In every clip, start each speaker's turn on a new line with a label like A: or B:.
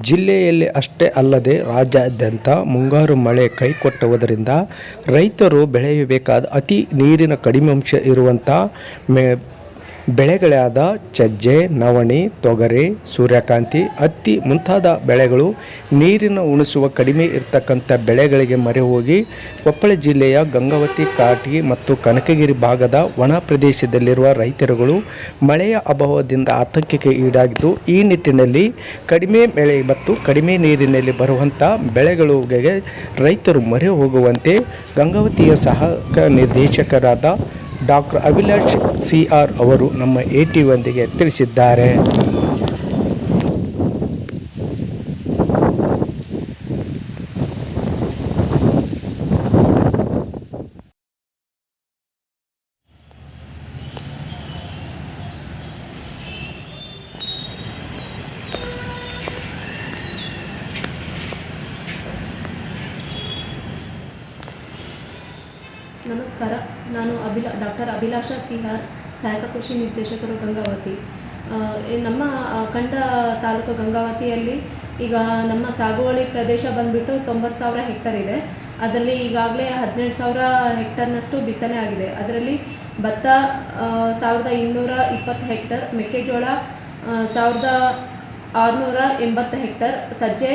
A: ಜಿಲ್ಲೆಯಲ್ಲಿ ಅಷ್ಟೇ ಅಲ್ಲದೆ ರಾಜ್ಯಾದ್ಯಂತ ಮುಂಗಾರು ಮಳೆ ಕೈಕೊಟ್ಟುದರಿಂದ ರೈತರು ಬೆಳೆಯಬೇಕಾದ ಅತಿ ನೀರಿನ ಕಡಿಮೆ ಅಂಶ ಇರುವಂಥ ಬೆಳೆಗಳಾದ ಸಜ್ಜೆ, ನವಣೆ, ತೊಗರೆ, ಸೂರ್ಯಕಾಂತಿ, ಹತ್ತಿ ಮುಂತಾದ ಬೆಳೆಗಳು ನೀರಿನ ಉಣಿಸುವ ಕಡಿಮೆ ಇರತಕ್ಕಂಥ ಬೆಳೆಗಳಿಗೆ ಮೊರೆ ಹೋಗಿ ಕೊಪ್ಪಳ ಜಿಲ್ಲೆಯ ಗಂಗಾವತಿ, ಕಾರಟಗಿ ಮತ್ತು ಕನಕಗಿರಿ ಭಾಗದ ಒಣ ಪ್ರದೇಶದಲ್ಲಿರುವ ರೈತರುಗಳು ಮಳೆಯ ಅಭಾವದಿಂದ ಆತಂಕಕ್ಕೆ ಈಡಾಗಿದ್ದು, ಈ ನಿಟ್ಟಿನಲ್ಲಿ ಕಡಿಮೆ ಮಳೆ ಮತ್ತು ಕಡಿಮೆ ನೀರಿನಲ್ಲಿ ಬರುವಂಥ ಬೆಳೆಗಳಿಗೆ ರೈತರು ಮೊರೆ ಹೋಗುವಂತೆ ಗಂಗಾವತಿಯ ಸಹಾಯಕ ನಿರ್ದೇಶಕರಾದ ಡಾಕ್ಟರ್ ಅಭಿಲಾಷ್ CR ಅವರು ನಮ್ಮ ATV ತಿಳಿಸಿದ್ದಾರೆ.
B: ನಮಸ್ಕಾರ, ನಾನು ಡಾಕ್ಟರ್ ಅಭಿಲಾಷ CR, ಸಹಾಯಕ ಕೃಷಿ ನಿರ್ದೇಶಕರು, ಗಂಗಾವತಿ. ನಮ್ಮ ಕಂಡ ತಾಲೂಕು ಗಂಗಾವತಿಯಲ್ಲಿ ಈಗ ನಮ್ಮ ಸಾಗುವಳಿ ಪ್ರದೇಶ ಬಂದುಬಿಟ್ಟು 90,000 ಹೆಕ್ಟರ್ ಇದೆ. ಅದರಲ್ಲಿ ಈಗಾಗಲೇ 18,000 ಹೆಕ್ಟರ್ನಷ್ಟು ಬಿತ್ತನೆ ಆಗಿದೆ. ಅದರಲ್ಲಿ ಭತ್ತ 1,220 ಹೆಕ್ಟರ್, ಮೆಕ್ಕೆಜೋಳ 1,680 ಹೆಕ್ಟರ್, ಸಜ್ಜೆ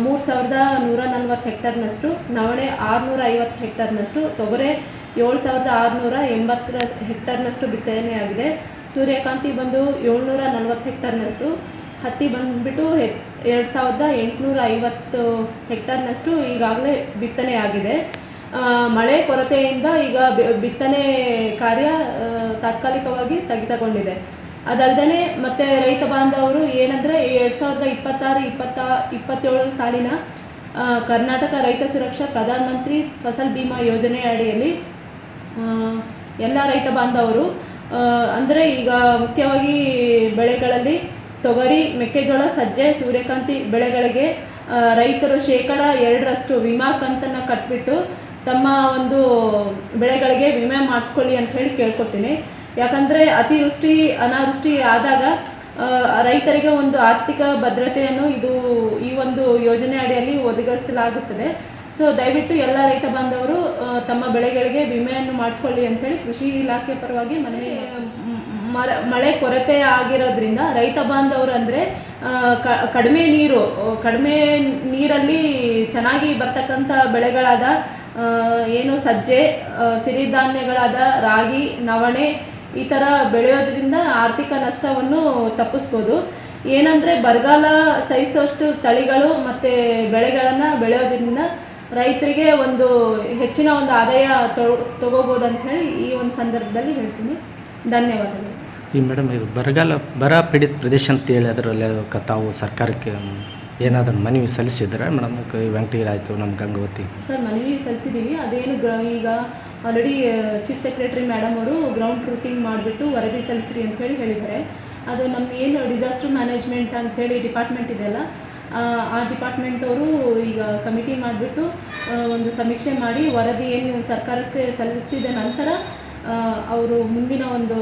B: 3,140 ಹೆಕ್ಟರ್ನಷ್ಟು, ನವಣೆ 650 ಹೆಕ್ಟರ್ನಷ್ಟು, ತೊಗರೆ 7,680 ಹೆಕ್ಟರ್ನಷ್ಟು ಬಿತ್ತನೆಯಾಗಿದೆ. ಸೂರ್ಯಕಾಂತಿ ಬಂದು 740 ಹೆಕ್ಟರ್ನಷ್ಟು, ಹತ್ತಿ ಬಂದುಬಿಟ್ಟು 2,850 ಹೆಕ್ಟರ್ನಷ್ಟು ಈಗಾಗಲೇ ಬಿತ್ತನೆಯಾಗಿದೆ. ಮಳೆ ಕೊರತೆಯಿಂದ ಈಗ ಬಿತ್ತನೆ ಕಾರ್ಯ ತಾತ್ಕಾಲಿಕವಾಗಿ ಸ್ಥಗಿತಗೊಂಡಿದೆ. ಅದಲ್ಲದೆ ಮತ್ತು ರೈತ ಬಾಂಧವರು ಏನಂದರೆ 2026-27 ಸಾಲಿನ ಕರ್ನಾಟಕ ರೈತ ಸುರಕ್ಷಾ ಪ್ರಧಾನ ಮಂತ್ರಿ ಫಸಲ್ ಬಿಮಾ ಯೋಜನೆ ಅಡಿಯಲ್ಲಿ ಎಲ್ಲ ರೈತ ಬಾಂಧವರು ಅಂದರೆ ಈಗ ಮುಖ್ಯವಾಗಿ ಬೆಳೆಗಳಲ್ಲಿ ತೊಗರಿ, ಮೆಕ್ಕೆಜೋಳ, ಸಜ್ಜೆ, ಸೂರ್ಯಕಾಂತಿ ಬೆಳೆಗಳಿಗೆ ರೈತರು 2% ವಿಮಾ ಕಂತನ್ನು ಕಟ್ಬಿಟ್ಟು ತಮ್ಮ ಒಂದು ಬೆಳೆಗಳಿಗೆ ವಿಮೆ ಮಾಡಿಸ್ಕೊಳ್ಳಿ ಅಂತ ಹೇಳಿ ಕೇಳ್ಕೊತೀನಿ. ಯಾಕಂದರೆ ಅತಿವೃಷ್ಟಿ ಅನಾವೃಷ್ಟಿ ಆದಾಗ ರೈತರಿಗೆ ಒಂದು ಆರ್ಥಿಕ ಭದ್ರತೆಯನ್ನು ಈ ಒಂದು ಯೋಜನೆ ಅಡಿಯಲ್ಲಿ ಒದಗಿಸಲಾಗುತ್ತದೆ. ಸೊ ದಯವಿಟ್ಟು ಎಲ್ಲ ರೈತ ಬಾಂಧವರು ತಮ್ಮ ಬೆಳೆಗಳಿಗೆ ವಿಮೆಯನ್ನು ಮಾಡಿಸ್ಕೊಳ್ಳಿ ಅಂಥೇಳಿ ಕೃಷಿ ಇಲಾಖೆ ಪರವಾಗಿ ಮಳೆ ಕೊರತೆ ಆಗಿರೋದ್ರಿಂದ ರೈತ ಬಾಂಧವರು ಅಂದರೆ ಕಡಿಮೆ ನೀರಲ್ಲಿ ಚೆನ್ನಾಗಿ ಬರ್ತಕ್ಕಂಥ ಬೆಳೆಗಳಾದ ಏನು ಸಜ್ಜೆ, ಸಿರಿಧಾನ್ಯಗಳಾದ ರಾಗಿ, ನವಣೆ ಈ ಥರ ಬೆಳೆಯೋದ್ರಿಂದ ಆರ್ಥಿಕ ನಷ್ಟವನ್ನು ತಪ್ಪಿಸ್ಬೋದು. ಏನಂದರೆ ಬರಗಾಲ ಸಹಿಸುವಷ್ಟು ತಳಿಗಳು ಮತ್ತು ಬೆಳೆಗಳನ್ನು ಬೆಳೆಯೋದ್ರಿಂದ ರೈತರಿಗೆ ಒಂದು ಹೆಚ್ಚಿನ ಒಂದು ಆದಾಯ ತಗೋಬೋದು ಅಂತ ಹೇಳಿ ಈ ಒಂದು ಸಂದರ್ಭದಲ್ಲಿ ಹೇಳ್ತೀನಿ. ಧನ್ಯವಾದಗಳು.
A: ಈ ಮೇಡಮ್, ಇದು ಬರ ಪೀಡಿತ ಪ್ರದೇಶ ಅಂತೇಳಿ ಅದರಲ್ಲಿ ತಾವು ಸರ್ಕಾರಕ್ಕೆ ಏನಾದರೂ ಮನವಿ ಸಲ್ಲಿಸಿದ್ರೆ ಮೇಡಮ್? ವೆಂಕಟಗಿರಿ ಆಯಿತು, ನಮ್ಮ ಗಂಗಾವತಿ
B: ಸರ್ ಮನವಿ ಸಲ್ಲಿಸಿದ್ದೀವಿ. ಅದೇನು ಈಗ ಆಲ್ರೆಡಿ ಚೀಫ್ ಸೆಕ್ರೆಟರಿ ಮೇಡಮ್ ಅವರು ಗ್ರೌಂಡ್ ಟ್ರೂಟಿಂಗ್ ಮಾಡಿಬಿಟ್ಟು ವರದಿ ಸಲ್ಲಿಸ್ರಿ ಅಂತ ಹೇಳಿದ್ದಾರೆ. ಅದು ನಮ್ದು ಏನು ಡಿಸಾಸ್ಟರ್ ಮ್ಯಾನೇಜ್ಮೆಂಟ್ ಅಂಥೇಳಿ ಡಿಪಾರ್ಟ್ಮೆಂಟ್ ಇದೆಯಲ್ಲ, ಆ ಡಿಪಾರ್ಟ್ಮೆಂಟ್ ಅವರು ಈಗ ಕಮಿಟಿ ಮಾಡಿಬಿಟ್ಟು ಒಂದು ಸಮೀಕ್ಷೆ ಮಾಡಿ ವರದಿ ಏನು ಸರ್ಕಾರಕ್ಕೆ ಸಲ್ಲಿಸಿದ ನಂತರ ಅವರು ಮುಂದಿನ ಒಂದು